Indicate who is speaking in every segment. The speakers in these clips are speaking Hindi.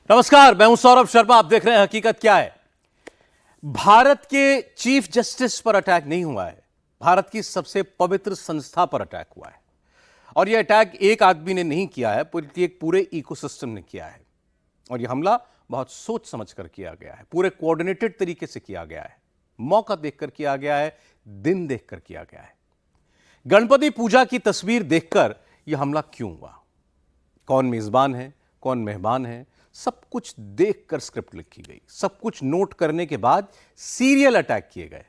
Speaker 1: नमस्कार, मैं हूं सौरभ शर्मा। आप देख रहे हैं हकीकत क्या है। भारत के चीफ जस्टिस पर अटैक नहीं हुआ है, भारत की सबसे पवित्र संस्था पर अटैक हुआ है। और यह अटैक एक आदमी ने नहीं किया है, बल्कि एक पूरे इकोसिस्टम ने किया है। और यह हमला बहुत सोच समझ कर किया गया है, पूरे कोऑर्डिनेटेड तरीके से किया गया है, मौका देखकर किया गया है, दिन देखकर किया गया है। गणपति पूजा की तस्वीर देखकर यह हमला क्यों हुआ, कौन मेजबान है, कौन मेहमान है, सब कुछ देखकर स्क्रिप्ट लिखी गई। सब कुछ नोट करने के बाद सीरियल अटैक किए गए।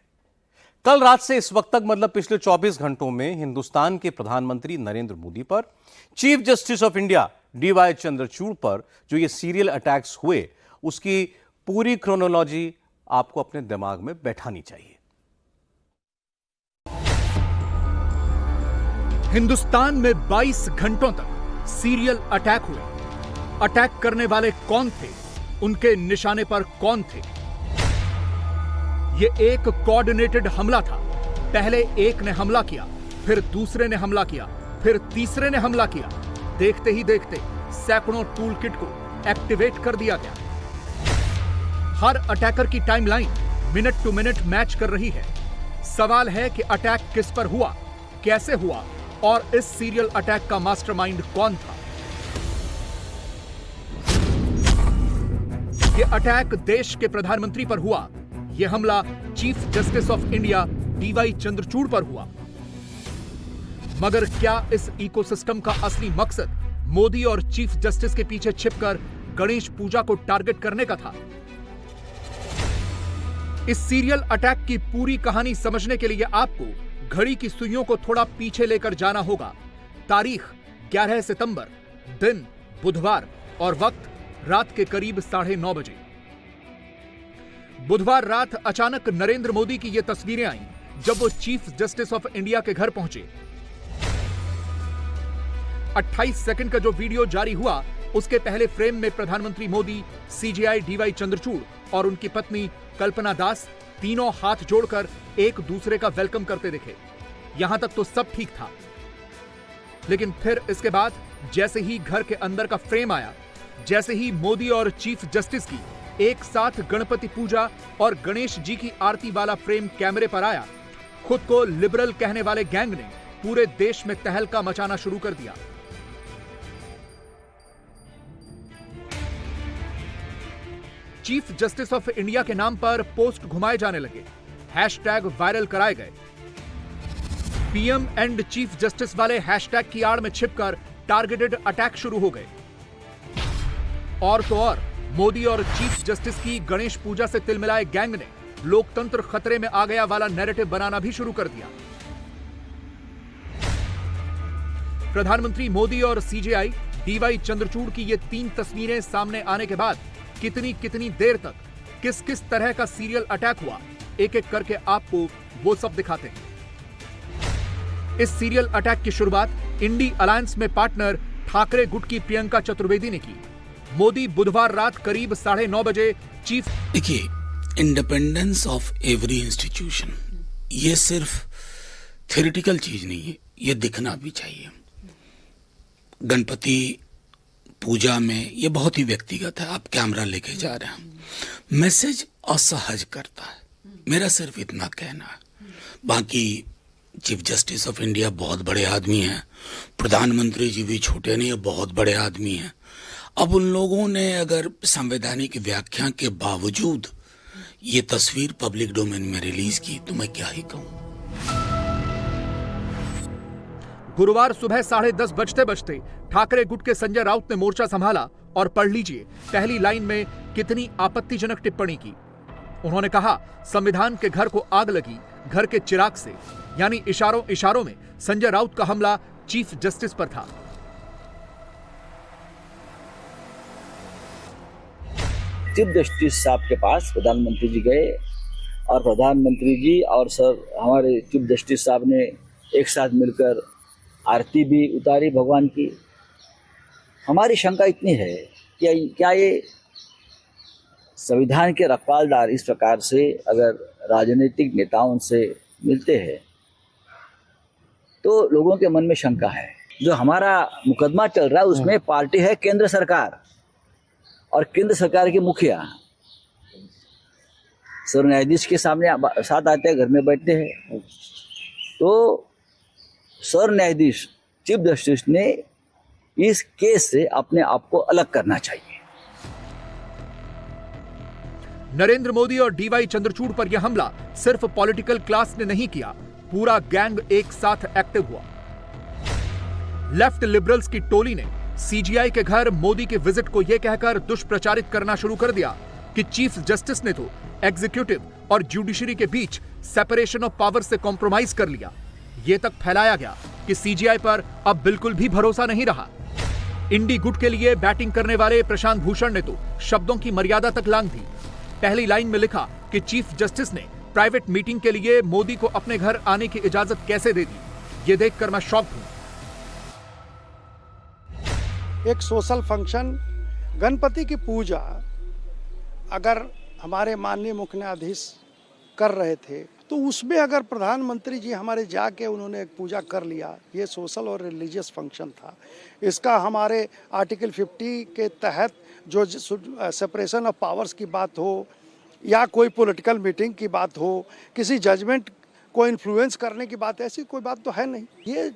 Speaker 1: कल रात से इस वक्त तक, मतलब पिछले 24 घंटों में, हिंदुस्तान के प्रधानमंत्री नरेंद्र मोदी पर, chief justice of India DY Chandrachud पर जो ये सीरियल अटैक्स हुए, उसकी पूरी क्रोनोलॉजी आपको अपने दिमाग में बैठानी चाहिए।
Speaker 2: हिंदुस्तान में 22 घंटों तक सीरियल अटैक हुए। अटैक करने वाले कौन थे, उनके निशाने पर कौन थे? यह एक कोऑर्डिनेटेड हमला था। पहले एक ने हमला किया, फिर दूसरे ने हमला किया, फिर तीसरे ने हमला किया। देखते ही देखते सैकड़ों टूल किट को एक्टिवेट कर दिया गया। हर अटैकर की timeline minute to minute match कर रही है। सवाल है कि अटैक किस पर हुआ, कैसे हुआ और इस सीरियल अटैक का मास्टरमाइंड कौन था? यह अटैक देश के प्रधानमंत्री पर हुआ। यह हमला chief justice of India DY Chandrachud पर हुआ। मगर क्या इस इकोसिस्टम का असली मकसद मोदी और चीफ जस्टिस के पीछे छिपकर गणेश पूजा को टारगेट करने का था? इस सीरियल अटैक की पूरी कहानी समझने के लिए आपको घड़ी की सुइयों को थोड़ा पीछे लेकर जाना होगा। तारीख 11 सितंबर, दिन बुधवार और वक्त रात के करीब 9:30 बजे। बुधवार रात अचानक नरेंद्र मोदी की ये तस्वीरें आईं जब वो चीफ जस्टिस ऑफ इंडिया के घर पहुंचे। 28 सेकंड का जो वीडियो जारी हुआ, उसके पहले फ्रेम में प्रधानमंत्री मोदी, सीजेआई डीवाई चंद्रचूड़ और उनकी पत्नी कल्पना दास तीनों हाथ जोड़कर एक दूसरे का वेलकम करते दिखे। यहां तक तो सब ठीक था, लेकिन फिर इसके बाद जैसे ही घर के अंदर का फ्रेम आया, जैसे ही मोदी और चीफ जस्टिस की एक साथ गणपति पूजा और गणेश जी की आरती वाला फ्रेम कैमरे पर आया, खुद को लिबरल कहने वाले गैंग ने पूरे देश में तहलका मचाना शुरू कर दिया। चीफ जस्टिस ऑफ इंडिया के नाम पर पोस्ट घुमाए जाने लगे, हैशटैग वायरल कराए गए। पीएम एंड चीफ जस्टिस वाले हैशटैग की आड़ में छिपकर टारगेटेड अटैक शुरू हो गए। और तो और मोदी और चीफ जस्टिस की गणेश पूजा से तिलमिलाए गैंग ने लोकतंत्र खतरे में आ गया वाला नैरेटिव बनाना भी शुरू कर दिया। प्रधानमंत्री मोदी और सीजेआई डीवाई चंद्रचूड़ की ये 3 तस्वीरें सामने आने के बाद कितनी देर तक किस किस तरह का सीरियल अटैक हुआ, एक एक करके आपको वो सब दिखाते हैं। इस सीरियल अटैक की शुरुआत इंडी अलायंस में पार्टनर ठाकरे गुट की प्रियंका चतुर्वेदी ने की। मोदी बुधवार रात करीब 9:30 बजे चीफ।
Speaker 3: देखिए, इंडिपेंडेंस ऑफ एवरी इंस्टीट्यूशन ये सिर्फ थ्योरेटिकल चीज नहीं है, ये दिखना भी चाहिए। गणपति पूजा में ये बहुत ही व्यक्तिगत है, आप कैमरा लेके जा रहे हैं, मैसेज असहज करता है। मेरा सिर्फ इतना कहना है। बाकी चीफ जस्टिस ऑफ इंडिया बहुत बड़े आदमी हैं, प्रधानमंत्री जी भी छोटे नहीं, बहुत बड़े आदमी हैं। अब उन लोगों ने अगर संवैधानिक व्याख्या के बावजूद ये तस्वीर पब्लिक डोमेन में रिलीज की, तो मैं क्या ही कहूं।
Speaker 2: गुरुवार सुबह 10:30 बजते ठाकरे गुट के संजय राउत ने मोर्चा संभाला और पढ़ लीजिए पहली लाइन में कितनी आपत्तिजनक टिप्पणी की। उन्होंने कहा, संविधान के घर को आग लगी घर के चिराग से, यानी इशारों में संजय राउत का हमला चीफ जस्टिस पर था।
Speaker 4: चीफ जस्टिस साहब के पास प्रधानमंत्री जी गए और प्रधानमंत्री जी और सर हमारे चीफ जस्टिस साहब ने एक साथ मिलकर आरती भी उतारी भगवान की। हमारी शंका इतनी है कि क्या ये संविधान के रखवालदार इस प्रकार से अगर राजनीतिक नेताओं से मिलते हैं तो लोगों के मन में शंका है। जो हमारा मुकदमा चल रहा है उसमें पार्टी है केंद्र सरकार, और केंद्र सरकार के मुखिया सर्व न्यायाधीश के सामने साथ आते हैं, घर में बैठते हैं। तो सर्व न्यायाधीश चीफ जस्टिस ने इस केस से अपने आप को अलग करना चाहिए।
Speaker 2: नरेंद्र मोदी और डीवाई चंद्रचूड़ पर यह हमला सिर्फ पॉलिटिकल क्लास ने नहीं किया, पूरा गैंग एक साथ एक्टिव हुआ। लेफ्ट लिबरल्स की टोली ने सीजीआई के घर मोदी के विजिट को यह कहकर दुष्प्रचारित करना शुरू कर दिया कि चीफ जस्टिस ने तो एग्जीक्यूटिव और जुडिशरी के बीच सेपरेशन ऑफ पावर से कॉम्प्रोमाइज कर लिया। यह तक फैलाया गया कि सीजीआई पर अब बिल्कुल भी भरोसा नहीं रहा। इंडी गुट के लिए बैटिंग करने वाले प्रशांत भूषण ने तो शब्दों की मर्यादा तक लांघ दी। पहली लाइन में लिखा कि चीफ जस्टिस ने प्राइवेट मीटिंग के लिए मोदी को अपने घर आने की इजाजत कैसे दे दी। यह देखकर मैं शॉक्ड हूं।
Speaker 5: एक सोशल फंक्शन, गणपति की पूजा अगर हमारे माननीय मुख्य न्यायाधीश कर रहे थे तो उसमें अगर प्रधानमंत्री जी हमारे जाके उन्होंने एक पूजा कर लिया, ये सोशल और रिलीजियस फंक्शन था। इसका हमारे आर्टिकल 50 के तहत जो सेपरेशन ऑफ पावर्स की बात हो या कोई पॉलिटिकल मीटिंग की बात हो, किसी जजमेंट को इन्फ्लुएंस करने की बात, ऐसी कोई बात तो है नहीं। ये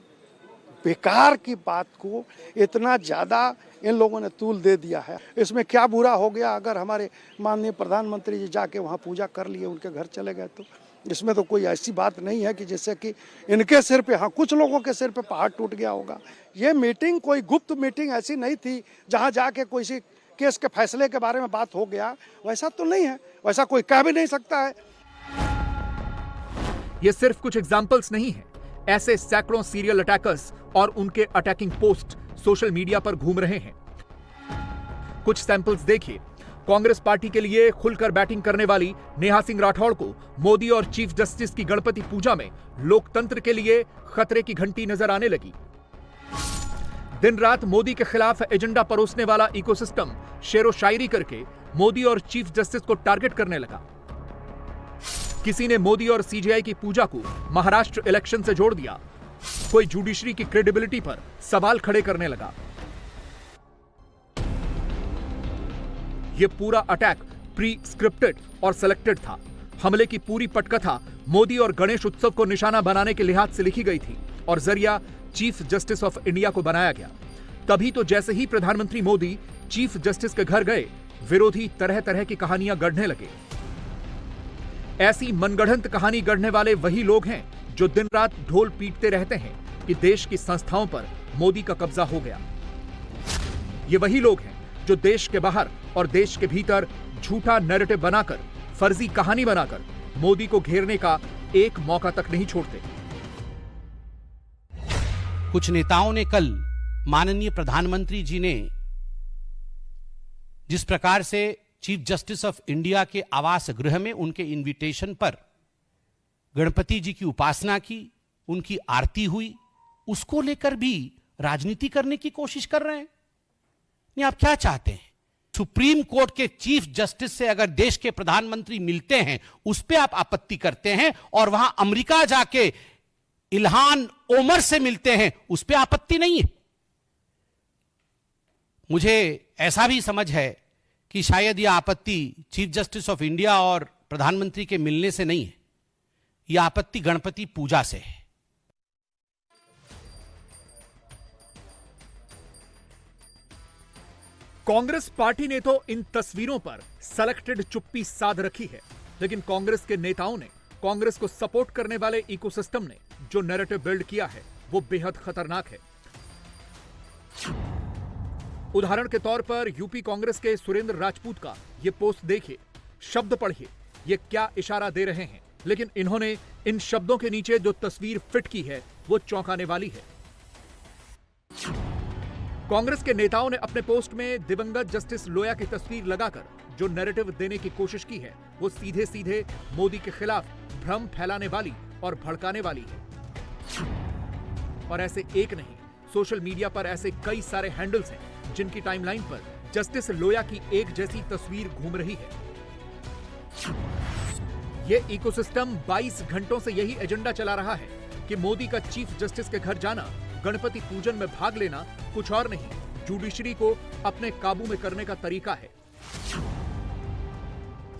Speaker 5: बेकार की बात को इतना ज़्यादा इन लोगों ने तूल दे दिया है। इसमें क्या बुरा हो गया अगर हमारे माननीय प्रधानमंत्री जी जाके वहाँ पूजा कर लिए, उनके घर चले गए? तो इसमें तो कोई ऐसी बात नहीं है कि जिससे कि इनके सिर पे, हाँ कुछ लोगों के सिर पे पहाड़ टूट गया होगा। ये मीटिंग कोई गुप्त मीटिंग ऐसी नहीं थी जहाँ जाके कोई सी केस के फैसले के बारे में बात हो गया, वैसा तो नहीं है, वैसा कोई कह भी नहीं सकता है।
Speaker 2: ये सिर्फ कुछ एग्जाम्पल्स नहीं है, ऐसे सैकड़ों सीरियल अटैकर्स और उनके अटैकिंग पोस्ट सोशल मीडिया पर घूम रहे हैं। कुछ सैंपल्स देखिए। कांग्रेस पार्टी के लिए खुलकर बैटिंग करने वाली नेहा सिंह राठौड़ को मोदी और चीफ जस्टिस की गणपति पूजा में लोकतंत्र के लिए खतरे की घंटी नजर आने लगी। दिन रात मोदी के खिलाफ एजेंडा परोसने वाला इकोसिस्टम शेरो शायरी करके मोदी और चीफ जस्टिस को टारगेट करने लगा। किसी ने मोदी और सीजीआई की पूजा को महाराष्ट्र इलेक्शन से जोड़ दिया। कोई जुडिशरी की क्रेडिबिलिटी पर सवाल खड़े करने लगा। यह पूरा अटैक प्री स्क्रिप्टेड और सिलेक्टेड था। हमले की पूरी पटकथा मोदी और गणेश उत्सव को निशाना बनाने के लिहाज से लिखी गई थी और जरिया चीफ जस्टिस ऑफ इंडिया को बनाया गया। तभी तो जैसे ही प्रधानमंत्री मोदी चीफ जस्टिस के घर गए, विरोधी तरह तरह की कहानियां गढ़ने लगे। ऐसी मनगढ़ंत कहानी गढ़ने वाले वही लोग हैं जो दिन रात ढोल पीटते रहते हैं कि देश की संस्थाओं पर मोदी का कब्जा हो गया। ये वही लोग हैं जो देश के बाहर और देश के भीतर झूठा नैरेटिव बनाकर, फर्जी कहानी बनाकर मोदी को घेरने का एक मौका तक नहीं छोड़ते।
Speaker 6: कुछ नेताओं ने कल माननीय प्रधानमंत्री जी ने जिस प्रकार से चीफ जस्टिस ऑफ इंडिया के आवास गृह में उनके इनविटेशन पर गणपति जी की उपासना की, उनकी आरती हुई, उसको लेकर भी राजनीति करने की कोशिश कर रहे हैं। नहीं, आप क्या चाहते हैं? सुप्रीम कोर्ट के चीफ जस्टिस से अगर देश के प्रधानमंत्री मिलते हैं, उस पर आप आपत्ति करते हैं, और वहां अमेरिका जाके इल्हान ओमर से मिलते हैं, उस पर आपत्ति नहीं है। मुझे ऐसा भी समझ है कि शायद यह आपत्ति चीफ जस्टिस ऑफ इंडिया और प्रधानमंत्री के मिलने से नहीं है, यह आपत्ति गणपति पूजा से है।
Speaker 2: कांग्रेस पार्टी ने तो इन तस्वीरों पर सेलेक्टेड चुप्पी साध रखी है, लेकिन कांग्रेस के नेताओं ने, कांग्रेस को सपोर्ट करने वाले इकोसिस्टम ने जो नैरेटिव बिल्ड किया है वो बेहद खतरनाक है। उदाहरण के तौर पर यूपी कांग्रेस के सुरेंद्र राजपूत का ये पोस्ट देखिए, शब्द पढ़िए, ये क्या इशारा दे रहे हैं। लेकिन इन्होंने इन शब्दों के नीचे जो तस्वीर फिट की है वो चौंकाने वाली है। कांग्रेस के नेताओं ने अपने पोस्ट में दिवंगत जस्टिस लोया की तस्वीर लगाकर जो नैरेटिव देने की कोशिश की है वो सीधे सीधे मोदी के खिलाफ भ्रम फैलाने वाली और भड़काने वाली है। और ऐसे एक नहीं, सोशल मीडिया पर ऐसे कई सारे हैंडल्स हैं जिनकी टाइमलाइन पर जस्टिस लोया की एक जैसी तस्वीर घूम रही है। यह इकोसिस्टम 22 घंटों से यही एजेंडा चला रहा है कि मोदी का चीफ जस्टिस के घर जाना, गणपति पूजन में भाग लेना कुछ और नहीं, जुडिशरी को अपने काबू में करने का तरीका है।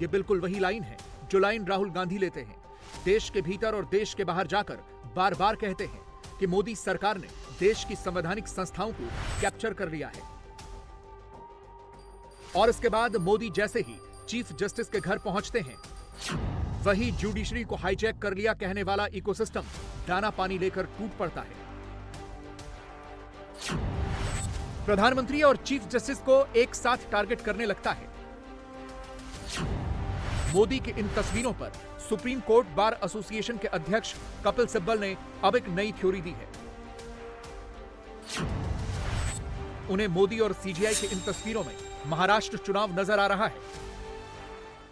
Speaker 2: ये बिल्कुल वही लाइन है जो लाइन राहुल गांधी लेते हैं। देश के भीतर और देश के बाहर जाकर बार बार कहते हैं कि मोदी सरकार ने देश की संवैधानिक संस्थाओं को कैप्चर कर लिया है। और इसके बाद मोदी जैसे ही चीफ जस्टिस के घर पहुंचते हैं, वही जुडिशरी को हाईजैक कर लिया कहने वाला इकोसिस्टम दाना पानी लेकर टूट पड़ता है। प्रधानमंत्री और चीफ जस्टिस को एक साथ टारगेट करने लगता है। मोदी की इन तस्वीरों पर सुप्रीम कोर्ट बार एसोसिएशन के अध्यक्ष कपिल सिब्बल ने अब एक नई थ्योरी दी है। उन्हें मोदी और सीजीआई की इन तस्वीरों में महाराष्ट्र चुनाव नजर आ रहा है।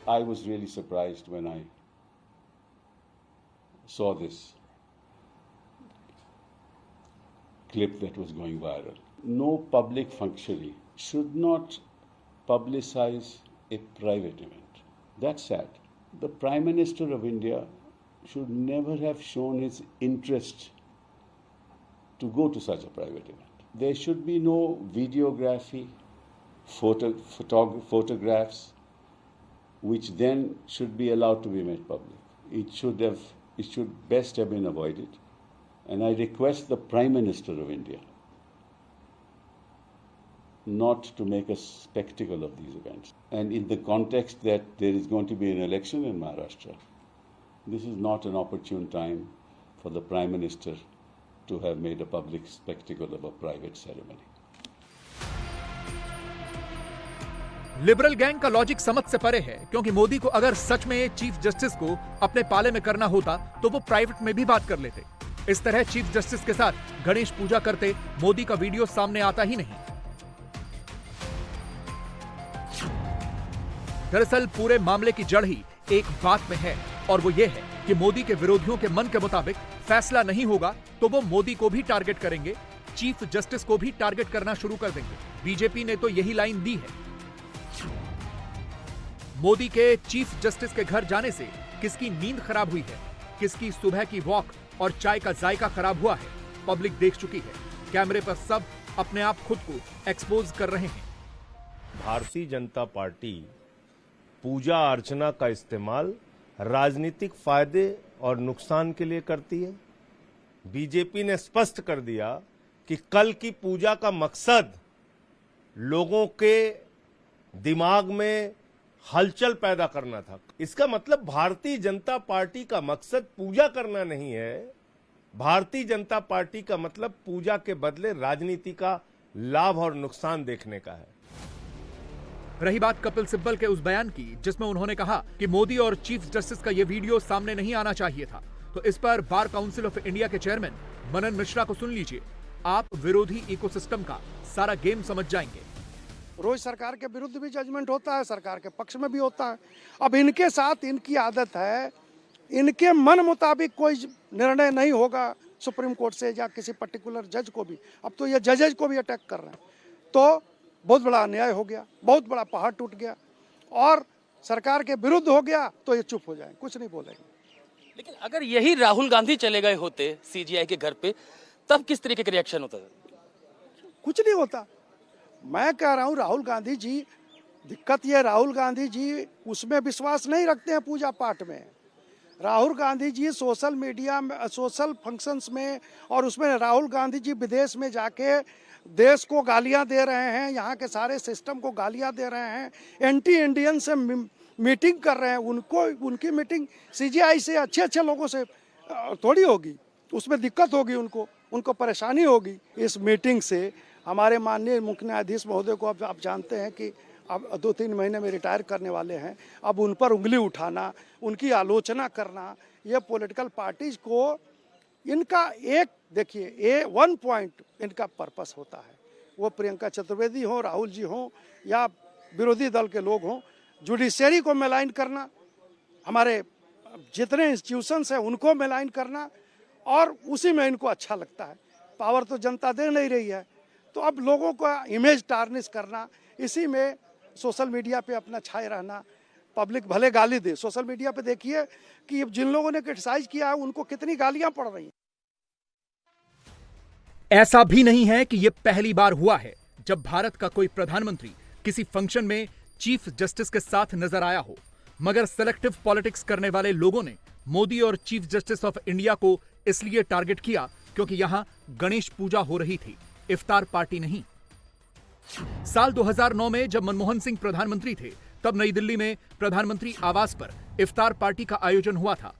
Speaker 7: I was really surprised when I saw this clip that was going viral. No public functionary should not publicize a private event. That's sad. The Prime Minister of India should never have shown his interest to go to such a private event. There should be no videography, photographs, which then should be allowed to be made public. It should best have been avoided. And I request the Prime Minister of India not to make a spectacle of these events. And in the context that there is going to be an election in Maharashtra, this is not an opportune time for the Prime Minister to have made a public spectacle of a private ceremony.
Speaker 2: Liberal gang का लॉजिक समझ से परे है, क्योंकि मोदी को अगर सच में चीफ जस्टिस को अपने पाले में करना होता तो वो प्राइवेट में भी बात कर लेते। इस तरह चीफ जस्टिस के साथ गणेश पूजा करते मोदी का वीडियो सामने आता ही नहीं। दरअसल पूरे मामले की जड़ ही एक बात में है, और वो ये है कि मोदी के विरोधियों के मन के मुताबिक फैसला नहीं होगा तो वो मोदी को भी टारगेट करेंगे, चीफ जस्टिस को भी टारगेट करना शुरू कर देंगे। बीजेपी ने तो यही लाइन दी है। मोदी के चीफ जस्टिस के घर जाने से किसकी नींद खराब हुई है, किसकी सुबह की वॉक और चाय का जायका खराब हुआ है, पब्लिक देख चुकी है। कैमरे पर सब अपने आप खुद को एक्सपोज कर रहे हैं।
Speaker 8: भारतीय जनता पार्टी पूजा अर्चना का इस्तेमाल राजनीतिक फायदे और नुकसान के लिए करती है। बीजेपी ने स्पष्ट कर दिया कि कल की पूजा का मकसद लोगों के दिमाग में हलचल पैदा करना था। इसका मतलब भारतीय जनता पार्टी का मकसद पूजा करना नहीं है। भारतीय जनता पार्टी का मतलब पूजा के बदले राजनीति का लाभ और नुकसान देखने का है।
Speaker 2: रही बात कपिल सिब्बल के उस बयान की जिसमें उन्होंने कहा कि मोदी और चीफ जस्टिस का यह वीडियो सामने नहीं आना चाहिए था, तो इस पर बार काउंसिल ऑफ इंडिया के चेयरमैन मनन मिश्रा को सुन लीजिए। आप विरोधी इकोसिस्टम का सारा गेम समझ जाएंगे।
Speaker 5: रोज सरकार के विरुद्ध भी जजमेंट होता है, सरकार के पक्ष में भी होता है। अब इनके साथ इनकी आदत है, इनके मन मुताबिक कोई निर्णय नहीं होगा सुप्रीम कोर्ट से या किसी पर्टिकुलर जज को भी। अब तो ये जजेज को भी अटैक कर रहे हैं, तो बहुत बड़ा अन्याय हो गया, बहुत बड़ा पहाड़ टूट गया। और सरकार के विरुद्ध हो गया तो ये चुप हो जाए, कुछ नहीं बोलेंगे।
Speaker 9: लेकिन अगर यही राहुल गांधी चले गए होते सीजीआई के घर पे, तब किस तरीके का रिएक्शन होता?
Speaker 5: कुछ नहीं होता। मैं कह रहा हूँ राहुल गांधी जी, दिक्कत ये राहुल गांधी जी उसमें विश्वास नहीं रखते हैं पूजा पाठ में। राहुल गांधी जी सोशल मीडिया में, सोशल फंक्शंस में, और उसमें राहुल गांधी जी विदेश में जाके देश को गालियां दे रहे हैं, यहाँ के सारे सिस्टम को गालियां दे रहे हैं, एंटी इंडियन से मीटिंग कर रहे हैं। उनकी मीटिंग सीजीआई से अच्छे लोगों से थोड़ी होगी, उसमें दिक्कत होगी, उनको परेशानी होगी। इस मीटिंग से हमारे माननीय मुख्य न्यायाधीश महोदय को अब आप जानते हैं कि अब 2-3 महीने में रिटायर करने वाले हैं। अब उन पर उंगली उठाना, उनकी आलोचना करना, ये पॉलिटिकल पार्टीज को इनका एक देखिए वन पॉइंट इनका पर्पस होता है। वो प्रियंका चतुर्वेदी हो, राहुल जी हो या विरोधी दल के लोग हों, जुडिशरी को मेलाइन करना, हमारे जितने इंस्टीट्यूशंस हैं उनको मेलाइन करना, और उसी में इनको अच्छा लगता है। पावर तो जनता दे नहीं रही है, तो अब लोगों का इमेज टार्निश करना, इसी में सोशल मीडिया पे अपना छाए रहना। पब्लिक भले गाली दे, सोशल मीडिया पे देखिए कि जिन लोगों ने क्रिटिसाइज किया है उनको कितनी गालियां पड़ रही हैं।
Speaker 2: ऐसा भी नहीं है कि यह पहली बार हुआ है जब भारत का कोई प्रधानमंत्री किसी फंक्शन में चीफ जस्टिस के साथ नजर आया हो। मगर सेलेक्टिव पॉलिटिक्स करने वाले लोगों ने मोदी और चीफ जस्टिस ऑफ इंडिया को इसलिए टारगेट किया क्योंकि यहां गणेश पूजा हो रही थी, इफ्तार पार्टी नहीं। साल 2009 में जब मनमोहन सिंह प्रधानमंत्री थे, तब नई दिल्ली में प्रधानमंत्री आवास पर इफ्तार पार्टी का आयोजन हुआ था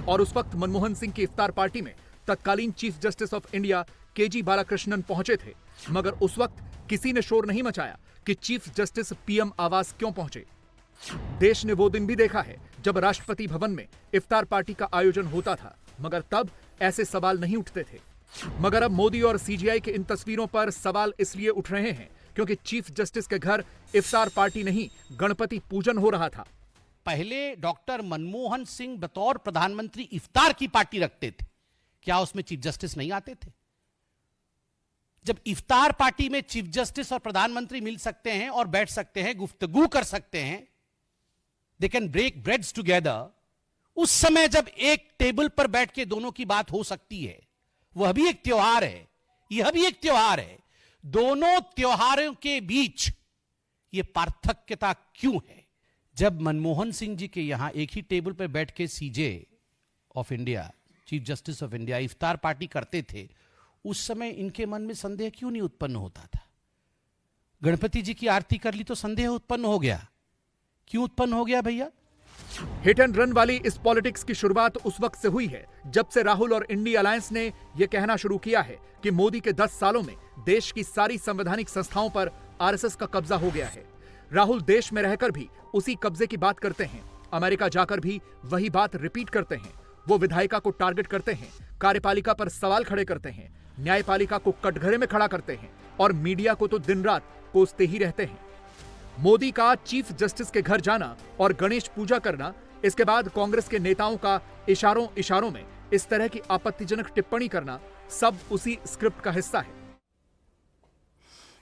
Speaker 2: और उस वक्त मनमोहन सिंह की इफ्तार पार्टी में तत्कालीन chief justice of India KG Balakrishnan पहुंचे थे, मगर उस वक्त किसी ने शोर नहीं मचाया कि चीफ जस्टिस पीएम आवास क्यों पहुंचे। देश ने वो दिन भी देखा है जब राष्ट्रपति भवन में इफ्तार पार्टी का आयोजन होता था, मगर तब ऐसे सवाल नहीं उठते थे। मगर अब मोदी और सीजीआई की इन तस्वीरों पर सवाल इसलिए उठ रहे हैं क्योंकि चीफ जस्टिस के घर इफ्तार पार्टी नहीं, गणपति पूजन हो रहा था।
Speaker 6: पहले डॉक्टर मनमोहन सिंह बतौर प्रधानमंत्री इफ्तार की पार्टी रखते थे, क्या उसमें चीफ जस्टिस नहीं आते थे? जब इफ्तार पार्टी में चीफ जस्टिस और प्रधानमंत्री मिल सकते हैं और बैठ सकते हैं, गुफ्तगू कर सकते हैं, they can break breads together, उस समय जब एक टेबल पर बैठ के दोनों की बात हो सकती है, वह भी एक त्योहार है, यह भी एक त्योहार है। दोनों त्योहारों के बीच यह पार्थक्यता क्यों है? जब मनमोहन सिंह जी के यहां एक ही टेबल पर बैठ के CJ of India, chief justice of India इफ्तार पार्टी करते थे, उस समय इनके मन में संदेह क्यों नहीं उत्पन्न होता था? गणपति जी की आरती कर ली तो संदेह उत्पन्न हो गया। क्यों उत्पन्न हो गया भैया?
Speaker 2: हिट एंड रन वाली इस पॉलिटिक्स की शुरुआत उस वक्त से हुई है जब से राहुल और इंडी अलायंस ने यह कहना शुरू किया है कि मोदी के 10 सालों में देश की सारी संवैधानिक संस्थाओं पर आरएसएस का कब्जा हो गया है। राहुल देश में रहकर भी उसी कब्जे की बात करते हैं, अमेरिका जाकर भी वही बात रिपीट करते हैं। वो विधायिका को टारगेट करते हैं, कार्यपालिका पर सवाल खड़े करते हैं, न्यायपालिका को कटघरे में खड़ा करते हैं और मीडिया को तो दिन रात कोसते ही रहते हैं। मोदी का चीफ जस्टिस के घर जाना और गणेश पूजा करना, इसके बाद कांग्रेस के नेताओं का इशारों इशारों में इस तरह की आपत्तिजनक टिप्पणी करना, सब उसी स्क्रिप्ट का हिस्सा है।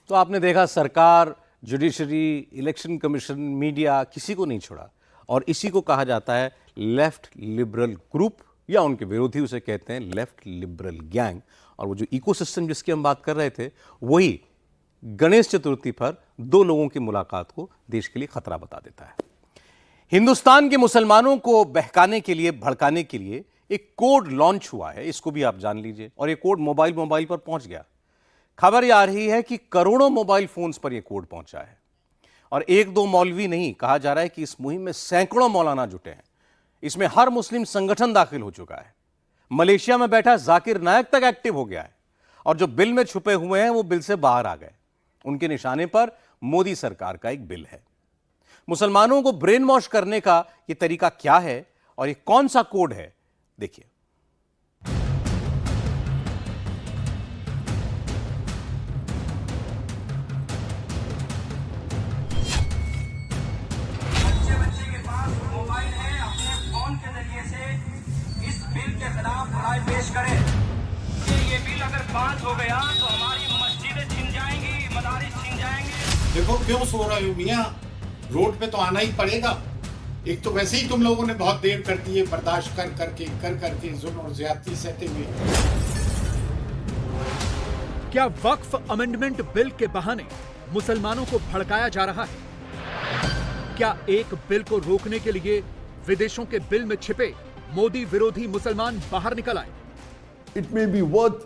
Speaker 1: तो आपने देखा, सरकार, जुडिशरी, इलेक्शन कमीशन, मीडिया किसी को नहीं छोड़ा और इसी को कहा जाता है लेफ्ट लिबरल ग्रुप, या उनके विरोधी उसे कहते हैं लेफ्ट लिबरल गैंग। और वो जो इकोसिस्टम जिसकी हम बात कर रहे थे, वही गणेश चतुर्थी पर दो लोगों की मुलाकात को देश के लिए खतरा बता देता है। हिंदुस्तान के मुसलमानों को बहकाने के लिए, भड़काने के लिए एक कोड लॉन्च हुआ है, इसको भी आप जान लीजिए। और ये कोड मोबाइल पर पहुंच गया। खबर यह आ रही है कि करोड़ों मोबाइल फोन्स पर यह कोड पहुंचा है और एक दो मौलवी नहीं, कहा जा रहा है कि इस मुहिम में सैकड़ों मौलाना जुटे हैं। इसमें हर मुस्लिम संगठन दाखिल हो चुका है। मलेशिया में बैठा जाकिर नायक तक एक्टिव हो गया है और जो बिल में छुपे हुए हैं वो बिल से बाहर आ गए। उनके निशाने पर मोदी सरकार का एक बिल है। मुसलमानों को ब्रेन वॉश करने का यह तरीका क्या है और ये कौन सा कोड है, देखिए।
Speaker 10: बच्चे के पास मोबाइल है, अपने फोन के जरिए से इस बिल के खिलाफ राय पेश करें कि ये बिल अगर पास हो गया तो हमारी मस्जिदें छिन जाएंगी, मदारिस छिन जाएंगे।
Speaker 11: देखो क्यों सो रहे हो मियां, रोड पे तो आना ही पड़ेगा। एक तो वैसे ही तुम लोगों ने बहुत देर कर दी है, बर्दाश्त कर करके जुल्म और ज्यादती सहते हुए।
Speaker 2: क्या वक्फ अमेंडमेंट बिल के बहाने मुसलमानों को भड़काया जा रहा है? क्या एक बिल को रोकने के लिए विदेशों के बिल में छिपे मोदी विरोधी मुसलमान बाहर निकल आए?
Speaker 12: It may be worth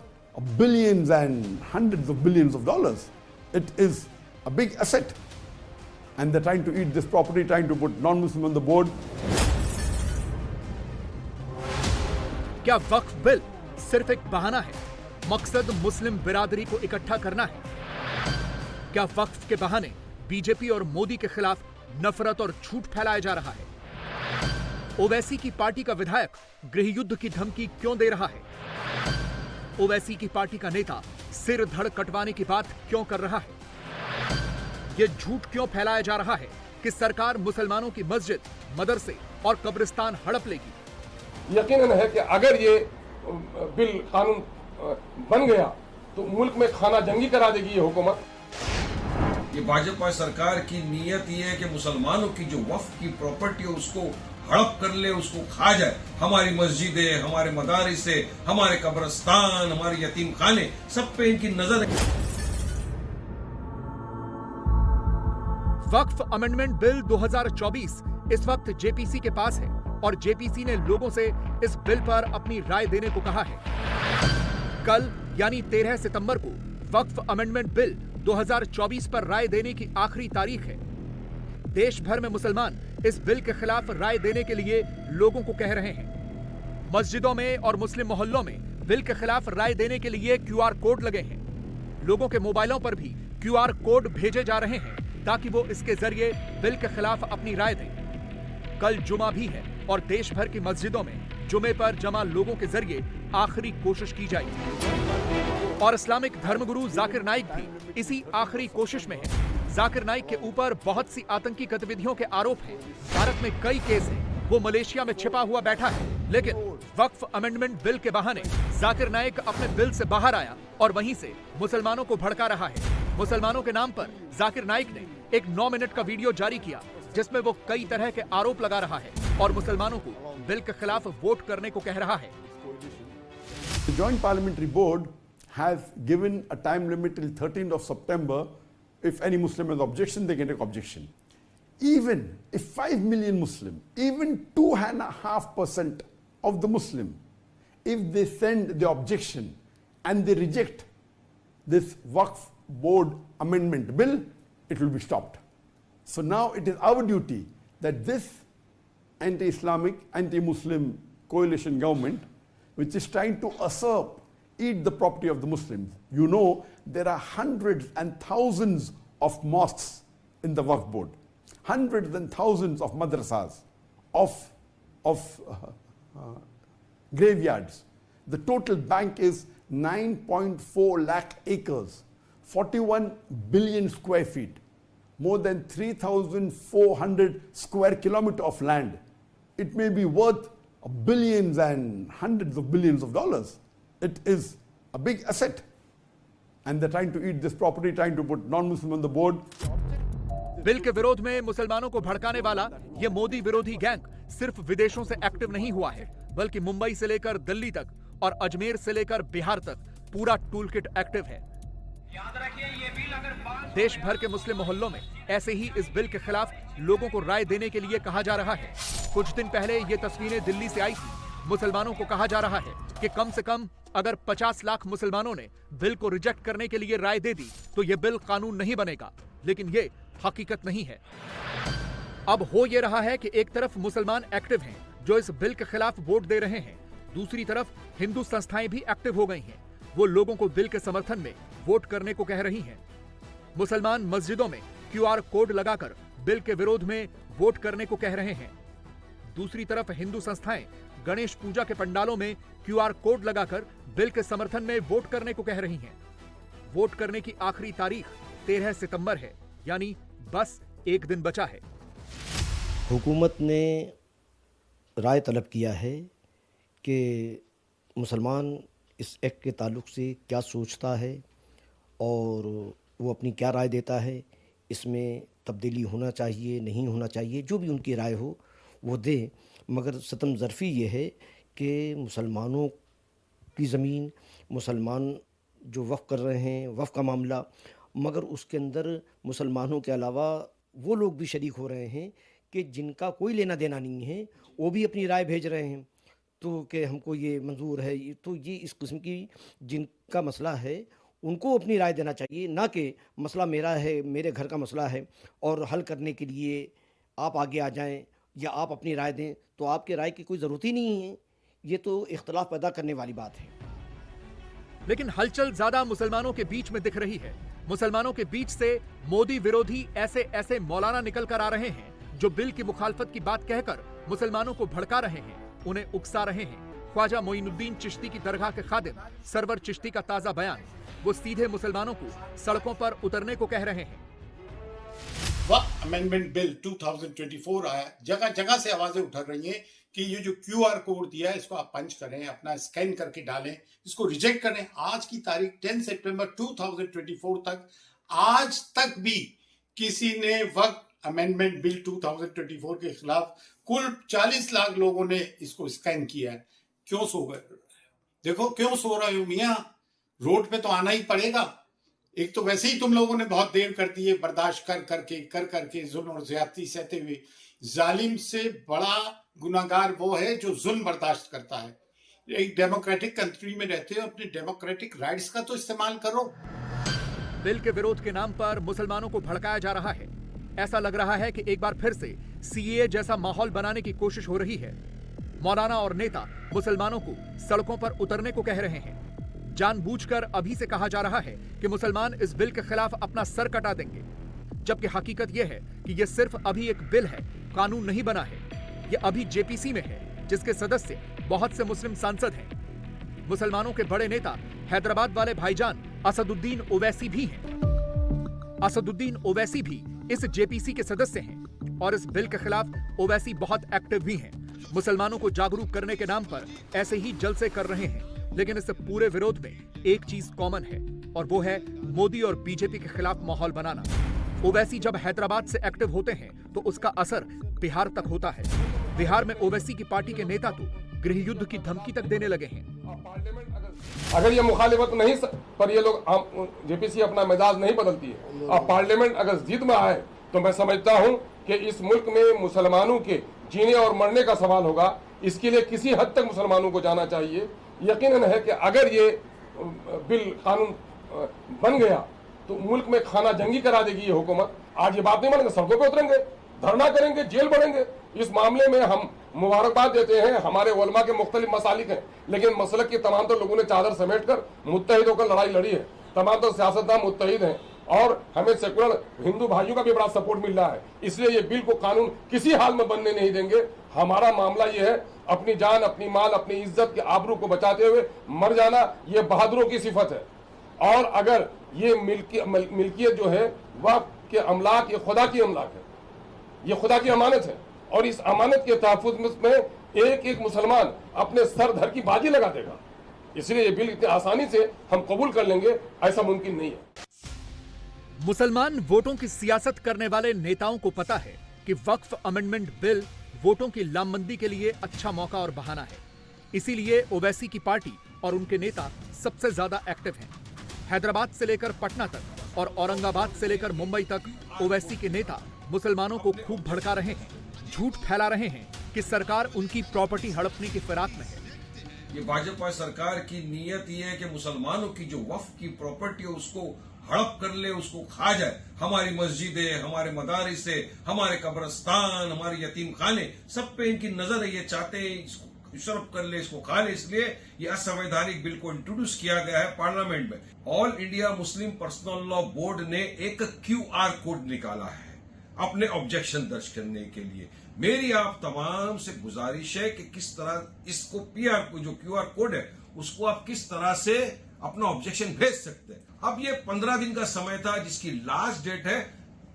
Speaker 12: billions and hundreds of billions of dollars. It is a big asset. And they're trying to eat this property, trying to put non-Muslim on the board.
Speaker 2: क्या वक्फ बिल सिर्फ एक बहाना है? मकसद मुस्लिम बिरादरी को इकट्ठा करना है? क्या वक्फ के बहाने बीजेपी और मोदी के खिलाफ नफरत और झूठ फैलाया जा रहा है? ओवैसी की पार्टी का विधायक गृह युद्ध की धमकी क्यों दे रहा है? ओवैसी की पार्टी का नेता सिर धड़ कटवाने की बात क्यों कर रहा है? यह झूठ क्यों फैलाया जा रहा है कि सरकार मुसलमानों की मस्जिद, मदरसे और कब्रिस्तान हड़प लेगी?
Speaker 13: यकीनन है कि अगर ये बिल कानून बन गया तो मुल्क में खाना जंगी करा देगी ये हुकूमत।
Speaker 14: ये भाजपा सरकार की नीयत ये है कि मुसलमानों की जो वक्फ की प्रॉपर्टी है उसको हड़प कर ले, उसको खा जाए। हमारी मस्जिदें, हमारे मदारिस, हमारे कब्रिस्तान, हमारे यतीम खाने, सब पे इनकी नजर है।
Speaker 2: वक्फ अमेंडमेंट बिल 2024 इस वक्त जेपीसी के पास है और जेपीसी ने लोगों से इस बिल पर अपनी राय देने को कहा है। कल यानी 13 सितंबर को वक्फ अमेंडमेंट बिल 2024 पर राय देने की आखिरी तारीख है। देश भर में मुसलमान इस बिल के खिलाफ राय देने के लिए लोगों को कह रहे हैं। मस्जिदों में और मुस्लिम मोहल्लों में बिल के खिलाफ राय देने के लिए क्यूआर कोड लगे हैं। लोगों के मोबाइलों पर भी क्यूआर कोड भेजे जा रहे हैं ताकि वो इसके जरिए बिल के खिलाफ अपनी राय दें। कल जुमा भी है और देश भर की मस्जिदों में जुमे पर जमा लोगों के जरिए आखिरी कोशिश की जाएगी। और इस्लामिक धर्मगुरु जाकिर नाइक भी इसी आखिरी कोशिश में है। जाकिर नाइक के ऊपर बहुत सी आतंकी गतिविधियों के आरोप हैं। भारत में कई केस हैं। वो मलेशिया में छिपा हुआ बैठा है, लेकिन वक्फ अमेंडमेंट बिल के बहाने जाकिर नाइक अपने बिल से बाहर आया और वहीं से मुसलमानों को भड़का रहा है। मुसलमानों के नाम पर जाकिर नाइक ने एक 9 मिनट का वीडियो जारी किया जिसमें वो कई तरह के आरोप लगा रहा है और मुसलमानों को बिल के खिलाफ वोट करने को कह रहा है।
Speaker 12: The Joint Parliamentary Board has given a time limit till 13th of September. If any Muslim has objection, they can take objection. Even if 5 million Muslim, even 2.5% of the Muslim, if they send the objection and they reject this Waqf Board amendment bill, it will be stopped. So now it is our duty that this anti-Islamic, anti-Muslim coalition government, which is trying to usurp, eat the property of the Muslims. You know, there are hundreds and thousands of mosques in the Waqf Board, hundreds and thousands of madrasas, of graveyards. The total bank is 9.4 lakh acres, 41 billion square feet, more than 3,400 square kilometers of land. It may be worth billions and hundreds of billions of dollars. It is a big asset. And they're trying to eat this property, trying to put non-Muslim on the board.
Speaker 2: Bill के विरोध में मुसलमानों को भड़काने वाला ये मोदी विरोधी गैंग सिर्फ विदेशों से एक्टिव नहीं हुआ है, बल्कि मुंबई से लेकर दिल्ली तक और अजमेर से लेकर बिहार तक पूरा टूलकिट एक्टिव है।
Speaker 10: याद रखिए ये बिल अगर
Speaker 2: देश भर के मुस्लिम मोहल्लों में ऐसे ही इस बिल के खिलाफ लोगों को राय देने के लिए कहा जा रहा है। कुछ दिन पहले ये तस्वीरें दिल्ली से आई थी। मुसलमानों को कहा जा रहा है कि कम से कम अगर 50 लाख मुसलमानों ने बिल को रिजेक्ट करने के लिए राय दे दी तो ये बिल कानून नहीं बनेगा, लेकिन ये हकीकत नहीं है। अब हो ये रहा है कि एक तरफ मुसलमान एक्टिव हैं जो इस बिल के खिलाफ वोट दे रहे हैं, दूसरी तरफ हिंदू संस्थाएं भी एक्टिव हो गई हैं। वो लोगों को बिल के समर्थन में वोट करने को कह रही हैं। मुसलमान मस्जिदों में क्यूआर कोड लगाकर बिल के विरोध में वोट करने को कह रहे हैं। दूसरी तरफ हिंदू संस्थाएं गणेश पूजा के पंडालों में क्यूआर कोड लगाकर बिल के समर्थन में वोट करने को कह रही हैं। वोट करने की आखिरी तारीख 13 सितंबर है, यानी बस एक दिन बचा है।
Speaker 15: हुकूमत ने राय तलब किया है कि मुसलमान इस एक्ट के ताल्लुक से क्या सोचता है और वो अपनी क्या राय देता है, इसमें तब्दीली होना चाहिए नहीं होना चाहिए, जो भी उनकी राय हो वो दे। मगर सतम ज़रफ़ी ये है कि मुसलमानों की ज़मीन, मुसलमान जो वफ़ कर रहे हैं, वफ़ का मामला, मगर उसके अंदर मुसलमानों के अलावा वो लोग भी शरीक हो रहे हैं कि जिनका कोई लेना देना नहीं है, वो भी अपनी राय भेज रहे हैं तो कि हमको ये मंजूर है। तो ये इस किस्म की जिनका मसला है उनको अपनी राय देना चाहिए, ना कि मसला मेरा है, मेरे घर का मसला है और हल करने के लिए आप आगे आ जाएं या आप अपनी राय दें। तो आपके राय की कोई ज़रूरत ही नहीं है। ये तो इख्तलाफ पैदा करने वाली बात है।
Speaker 2: लेकिन हलचल ज्यादा मुसलमानों के बीच में दिख रही है। मुसलमानों के बीच से मोदी विरोधी ऐसे ऐसे मौलाना निकल कर आ रहे हैं जो बिल की मुखालफत की बात कहकर मुसलमानों को भड़का रहे हैं, उन्हें उकसा रहे हैं। ख्वाजा मोइनुद्दीन चिश्ती की दरगाह के खादिम सरवर चिश्ती का ताजा बयान, वो सीधे मुसलमानों को सड़कों पर उतरने को कह रहे हैं।
Speaker 11: वक्फ अमेंडमेंट बिल 2024 आया, जगह जगह से आवाजें उठ रही हैं कि ये जो क्यूआर कोड दिया है इसको आप पंच करें, अपना स्कैन करके डालें, इसको रिजेक्ट करें। आज की तारीख 10 सितंबर 2024 तक आज तक भी किसी ने वक्फ अमेंडमेंट बिल 2024 के खिलाफ कुल 40 लाख लोगों ने इसको स्कैन किया है। क्यों सो गए? देखो क्यों सो रहे हो मियां, रोड पे तो आना ही पड़ेगा। एक तो वैसे ही तुम लोगों ने बहुत देर कर दी है बर्दाश्त कर करके जुल्म और ज्यादती सहते हुए। जालिम से बड़ा गुनाहगार वो है जो जुल्म बर्दाश्त करता है। एक डेमोक्रेटिक कंट्री में रहते हो, अपने डेमोक्रेटिक राइट्स का तो इस्तेमाल करो।
Speaker 2: बिल के विरोध के नाम पर मुसलमानों को भड़काया जा रहा है। ऐसा लग रहा है कि एक बार फिर से सीएए जैसा माहौल बनाने की कोशिश हो रही है। मौलाना और नेता मुसलमानों को सड़कों पर उतरने को कह रहे हैं। जानबूझकर अभी से कहा जा रहा है कि मुसलमान इस बिल के खिलाफ अपना सर कटा देंगे, जबकि हकीकत यह है कि यह सिर्फ अभी एक बिल है, कानून नहीं बना है। यह अभी जेपीसी में है, जिसके सदस्य बहुत से मुस्लिम सांसद हैं। मुसलमानों के बड़े नेता हैदराबाद वाले भाईजान असदुद्दीन ओवैसी भी हैं। असदुद्दीन ओवैसी भी इस जेपीसी के सदस्य हैं और इस बिल के खिलाफ ओवैसी बहुत एक्टिव भी हैं। मुसलमानों को जागरूक करने के नाम पर ऐसे ही जलसे कर रहे हैं, लेकिन इस पूरे विरोध में एक चीज कॉमन है और वो है मोदी और बीजेपी के खिलाफ माहौल बनाना। ओवैसी जब हैदराबाद से एक्टिव होते हैं तो उसका असर बिहार तक होता है। बिहार में ओवैसी की पार्टी के नेता तो गृह युद्ध की धमकी तक देने लगे हैं।
Speaker 13: अगर ये मुखालिफत नहीं पर ये लोग जेपीसी अपना मिजाज नहीं बदलती है, अब पार्लियामेंट अगर जिद में आए तो मैं समझता हूं कि इस मुल्क में मुसलमानों के जीने और मरने का सवाल होगा। इसके लिए किसी हद तक मुसलमानों को जाना चाहिए। यकीनन है कि अगर ये बिल कानून बन गया तो मुल्क में खाना जंगी करा देगी ये हुकूमत। आज ये बात नहीं मानेंगे, सड़कों पे उतरेंगे, धरना करेंगे, जेल बढ़ेंगे। इस मामले में हम मुबारकबाद देते हैं। हमारे उलमा के मुख्तलिफ मसालिक हैं, लेकिन मसलक के तमाम तो लोगों ने चादर समेट कर मुत्तहिद होकर लड़ाई लड़ी है। तमाम तो सियासतदान मुत्तहिद हैं और हमें सेकुलर हिंदू भाइयों का भी बड़ा सपोर्ट मिल रहा है। इसलिए ये बिल को कानून किसी हाल में बनने नहीं देंगे। हमारा मामला ये है अपनी जान, अपनी माल, अपनी इज्जत के आबरू को बचाते हुए मर जाना, ये बहादुरों की सिफत है। और अगर ये मिल्कियत जो है वक्फ के अमलाक, ये खुदा की अमलाक है, ये खुदा की अमानत है और इस अमानत के तहफ़्फ़ुज़ में एक एक मुसलमान अपने सर धर की बाजी लगा देगा। इसलिए ये बिल इतनी आसानी से हम कबूल कर लेंगे ऐसा मुमकिन नहीं है।
Speaker 2: मुसलमान वोटों की सियासत करने वाले नेताओं को पता है कि वक्फ अमेंडमेंट बिल वोटों की लामबंदी के लिए अच्छा मौका और बहाना है। इसीलिए ओवैसी की पार्टी और उनके नेता सबसे ज्यादा एक्टिव हैं। हैदराबाद से लेकर पटना तक और औरंगाबाद से लेकर मुंबई तक ओवैसी के नेता मुसलमानों को खूब भड़का रहे हैं, झूठ फैला रहे हैं कि सरकार उनकी प्रॉपर्टी हड़पने की फिराक में है।
Speaker 14: ये भाजपा सरकार की नीयत ये है कि मुसलमानों की जो वक्फ की प्रॉपर्टी है उसको हड़प कर ले, उसको खा जाए। हमारी मस्जिदें, हमारे मदारिस, हमारे कब्रस्तान, हमारे यतीम खाने, सब पे इनकी नजर है। ये चाहते हैं इसको यूसर्फ कर ले, इसको खा ले। इसलिए ये असंवैधानिक बिल को इंट्रोड्यूस किया गया है पार्लियामेंट में। All India Muslim personal law board ने एक QR कोड निकाला है अपने ऑब्जेक्शन दर्ज करने के लिए। मेरी आप तमाम से गुजारिश है कि किस तरह इसको जो QR कोड है उसको आप किस तरह से अपना ऑब्जेक्शन भेज सकते हैं। अब ये 15 दिन का समय था जिसकी लास्ट डेट है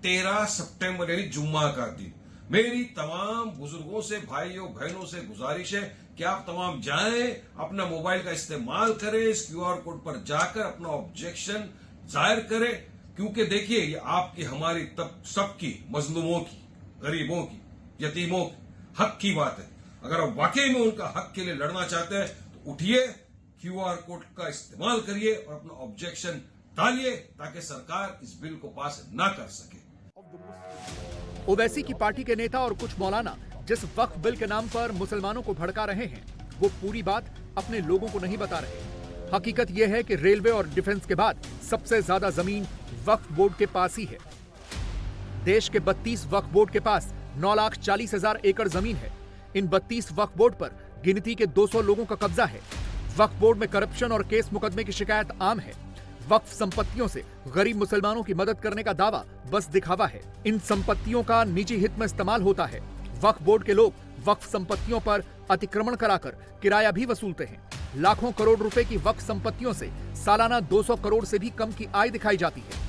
Speaker 14: 13 सितंबर यानी जुम्मा का दिन। मेरी तमाम बुजुर्गों से, भाइयों बहनों से गुजारिश है कि आप तमाम जाएं, अपना मोबाइल का इस्तेमाल करें, इस QR कोड पर जाकर अपना ऑब्जेक्शन जाहिर करें। क्योंकि देखिए ये आपकी, हमारी, तब सबकी, मजलूमों की, गरीबों की, यतीमों की हक की बात है। अगर आप वाकई में उनका हक के लिए लड़ना चाहते हैं तो उठिए, QR कोड का इस्तेमाल करिए और अपना ऑब्जेक्शन डालिए ताकि सरकार इस बिल को पास ना कर सके।
Speaker 2: ओवैसी की पार्टी के नेता और कुछ मौलाना जिस वक्फ बिल के नाम पर मुसलमानों को भड़का रहे हैं वो पूरी बात अपने लोगों को नहीं बता रहे। हकीकत यह है कि रेलवे और डिफेंस के बाद सबसे ज्यादा जमीन वक्फ बोर्ड के पास ही है। देश के 32 वक्फ बोर्ड के पास 9,40,000 एकड़ जमीन है। इन 32 वक्फ बोर्ड पर गिनती के 200 लोगों का कब्जा है। वक्फ बोर्ड में करप्शन और केस मुकदमे की शिकायत आम है। वक्फ संपत्तियों से गरीब मुसलमानों की मदद करने का दावा बस दिखावा है। इन संपत्तियों का निजी हित में इस्तेमाल होता है। वक्फ बोर्ड के लोग वक्फ संपत्तियों पर अतिक्रमण कराकर किराया भी वसूलते हैं। लाखों करोड़ रुपए की वक्फ संपत्तियों से सालाना 200 करोड़ से भी कम की आय दिखाई जाती है।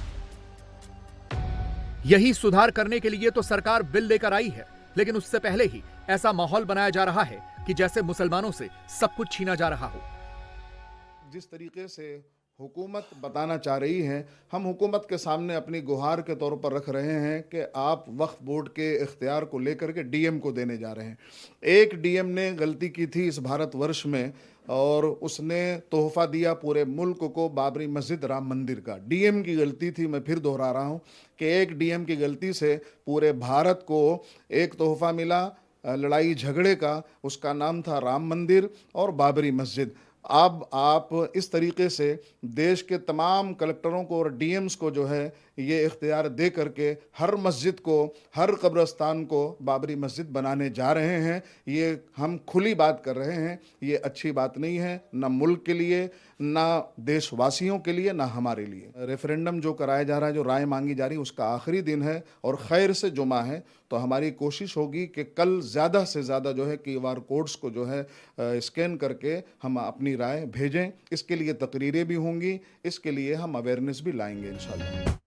Speaker 2: यही सुधार करने के लिए तो सरकार बिल लेकर आई है, लेकिन उससे पहले ही ऐसा माहौल बनाया जा रहा है कि जैसे मुसलमानों से सब कुछ छीना जा रहा हो।
Speaker 13: जिस तरीके से
Speaker 16: हुकूमत बताना चाह रही है, हम हुकूमत के सामने अपनी गुहार के तौर पर रख रहे हैं कि आप वक्फ बोर्ड के इख्तियार को लेकर के डीएम को देने जा रहे हैं। एक डीएम ने गलती की थी इस भारतवर्ष में और उसने तोहफा दिया पूरे मुल्क को बाबरी मस्जिद राम मंदिर का। डीएम की गलती थी, मैं फिर दोहरा रहा हूँ कि एक डीएम की गलती से पूरे भारत को एक तोहफा मिला लड़ाई झगड़े का, उसका नाम था राम मंदिर और बाबरी मस्जिद। अब आप इस तरीके से देश के तमाम कलेक्टरों को और डीएम्स को जो है ये इख्तियार दे करके हर मस्जिद को, हर कब्रस्तान को बाबरी मस्जिद बनाने जा रहे हैं। ये हम खुली बात कर रहे हैं, ये अच्छी बात नहीं है, ना मुल्क के लिए, ना देशवासियों के लिए, ना हमारे लिए। रेफरेंडम जो कराया जा रहा है, जो राय मांगी जा रही है, उसका आखिरी दिन है और खैर से जुमा है। तो हमारी कोशिश होगी कि कल ज़्यादा से ज़्यादा जो है QR कोड्स को जो है स्कैन करके हम अपनी राय भेजें। इसके लिए तकरीरें भी होंगी, इसके लिए हम अवेयरनेस भी लाएंगे इंशाल्लाह।